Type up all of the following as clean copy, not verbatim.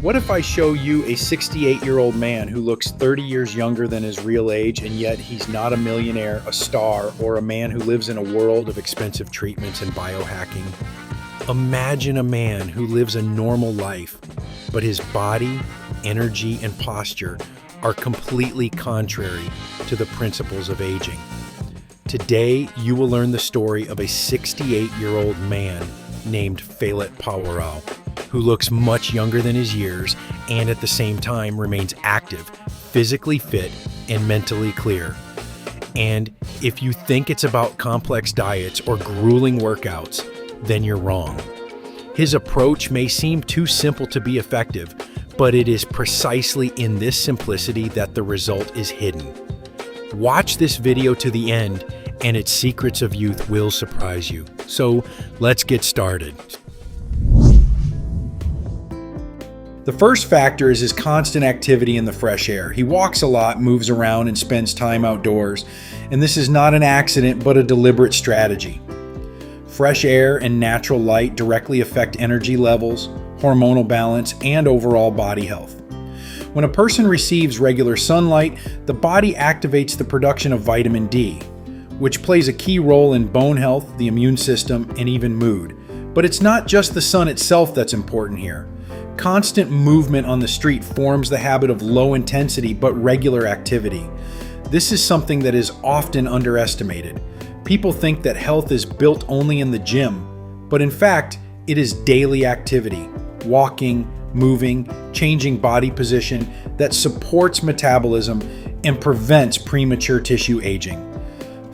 What if I show you a 68-year-old man who looks 30 years younger than his real age, and yet he's not a millionaire, a star, or a man who lives in a world of expensive treatments and biohacking? Imagine a man who lives a normal life, but his body, energy, and posture are completely contrary to the principles of aging. Today, you will learn the story of a 68-year-old man named Phalat Pawaraw, who looks much younger than his years and at the same time remains active, physically fit, and mentally clear. And if you think it's about complex diets or grueling workouts, then you're wrong. His approach may seem too simple to be effective, but it is precisely in this simplicity that the result is hidden. Watch this video to the end, and its secrets of youth will surprise you. So let's get started. The first factor is his constant activity in the fresh air. He walks a lot, moves around, and spends time outdoors. And this is not an accident, but a deliberate strategy. Fresh air and natural light directly affect energy levels, hormonal balance, and overall body health. When a person receives regular sunlight, the body activates the production of vitamin D, which plays a key role in bone health, the immune system, and even mood. But it's not just the sun itself that's important here. Constant movement on the street forms the habit of low intensity but regular activity. This is something that is often underestimated. People think that health is built only in the gym, but in fact, it is daily activity, walking, moving, changing body position that supports metabolism and prevents premature tissue aging.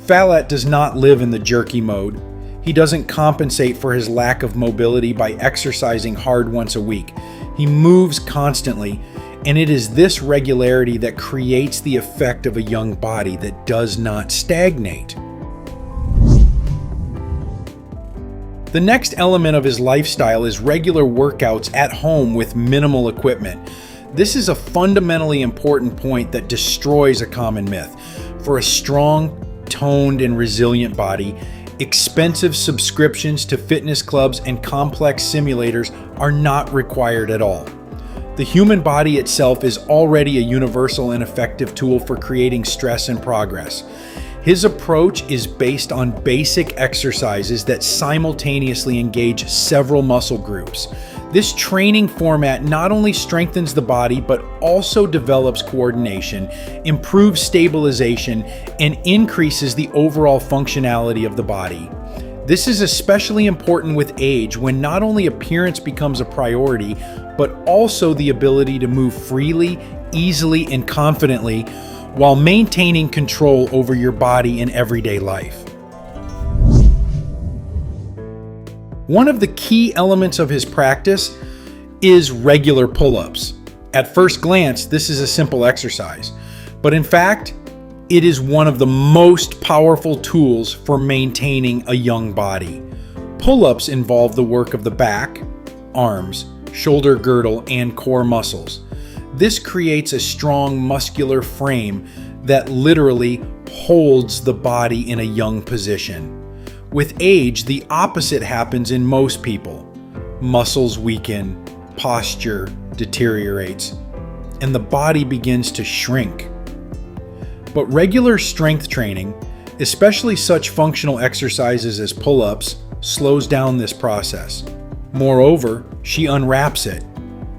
Phalat does not live in the jerky mode. He doesn't compensate for his lack of mobility by exercising hard once a week. He moves constantly, and it is this regularity that creates the effect of a young body that does not stagnate. The next element of his lifestyle is regular workouts at home with minimal equipment. This is a fundamentally important point that destroys a common myth. For a strong, toned, and resilient body, expensive subscriptions to fitness clubs and complex simulators are not required at all. The human body itself is already a universal and effective tool for creating stress and progress. His approach is based on basic exercises that simultaneously engage several muscle groups. This training format not only strengthens the body, but also develops coordination, improves stabilization, and increases the overall functionality of the body. This is especially important with age, when not only appearance becomes a priority, but also the ability to move freely, easily, and confidently while maintaining control over your body in everyday life. One of the key elements of his practice is regular pull-ups. At first glance, this is a simple exercise, but in fact, it is one of the most powerful tools for maintaining a young body. Pull-ups involve the work of the back, arms, shoulder girdle, and core muscles. This creates a strong muscular frame that literally holds the body in a young position. With age, the opposite happens in most people. Muscles weaken, posture deteriorates, and the body begins to shrink. But regular strength training, especially such functional exercises as pull-ups, slows down this process. Moreover, she unwraps it.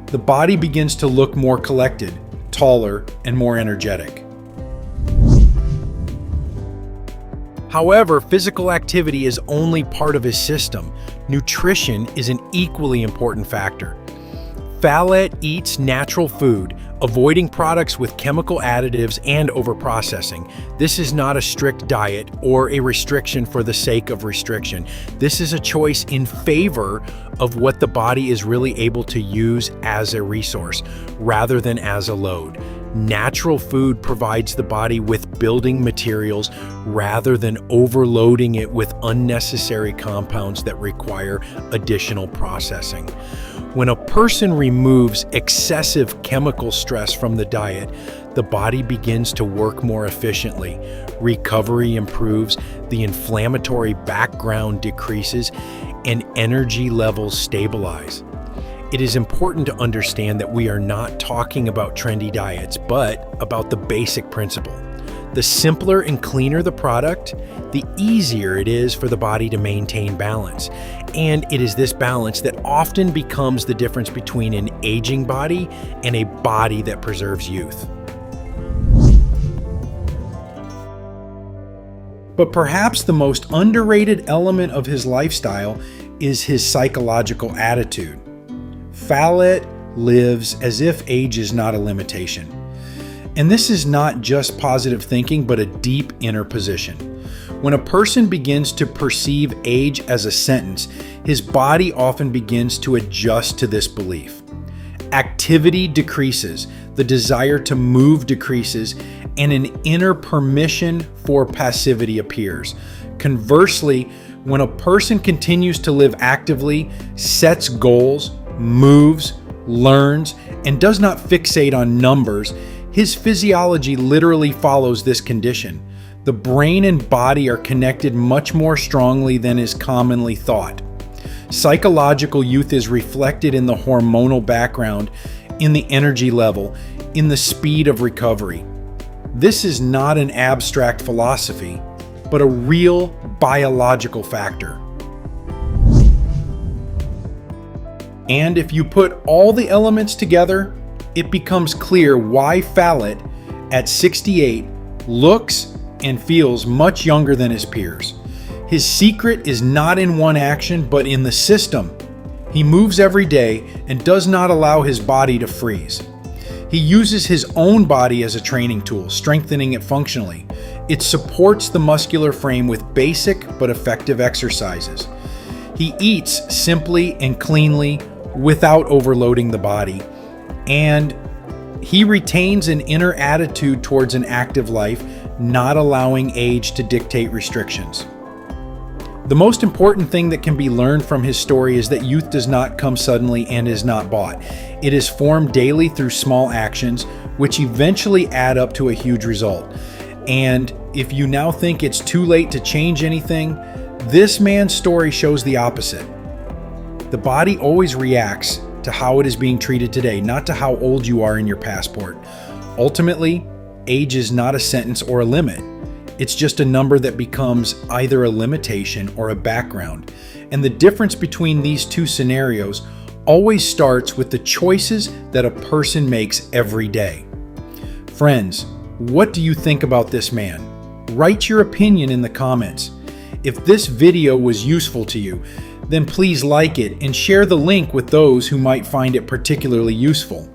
The body begins to look more collected, taller, and more energetic. However, physical activity is only part of his system. Nutrition is an equally important factor. Phalat eats natural food, avoiding products with chemical additives and overprocessing. This is not a strict diet or a restriction for the sake of restriction. This is a choice in favor of what the body is really able to use as a resource, rather than as a load. Natural food provides the body with building materials rather than overloading it with unnecessary compounds that require additional processing. When a person removes excessive chemical stress from the diet, the body begins to work more efficiently. Recovery improves, the inflammatory background decreases, and energy levels stabilize. It is important to understand that we are not talking about trendy diets, but about the basic principle. The simpler and cleaner the product, the easier it is for the body to maintain balance. And it is this balance that often becomes the difference between an aging body and a body that preserves youth. But perhaps the most underrated element of his lifestyle is his psychological attitude. Phalat lives as if age is not a limitation. And this is not just positive thinking, but a deep inner position. When a person begins to perceive age as a sentence, his body often begins to adjust to this belief. Activity decreases, the desire to move decreases, and an inner permission for passivity appears. Conversely, when a person continues to live actively, sets goals, moves, learns, and does not fixate on numbers, his physiology literally follows this condition. The brain and body are connected much more strongly than is commonly thought. Psychological youth is reflected in the hormonal background, in the energy level, in the speed of recovery. This is not an abstract philosophy, but a real biological factor. And if you put all the elements together, it becomes clear why Phalat, at 68, looks and feels much younger than his peers. His secret is not in one action, but in the system. He moves every day and does not allow his body to freeze. He uses his own body as a training tool, strengthening it functionally. It supports the muscular frame with basic but effective exercises. He eats simply and cleanly without overloading the body. And he retains an inner attitude towards an active life, not allowing age to dictate restrictions. The most important thing that can be learned from his story is that youth does not come suddenly and is not bought. It is formed daily through small actions, which eventually add up to a huge result. And if you now think it's too late to change anything, this man's story shows the opposite. The body always reacts to how it is being treated today, not to how old you are in your passport. Ultimately, age is not a sentence or a limit. It's just a number that becomes either a limitation or a background. And the difference between these two scenarios always starts with the choices that a person makes every day. Friends, what do you think about this man? Write your opinion in the comments. If this video was useful to you, then please like it and share the link with those who might find it particularly useful.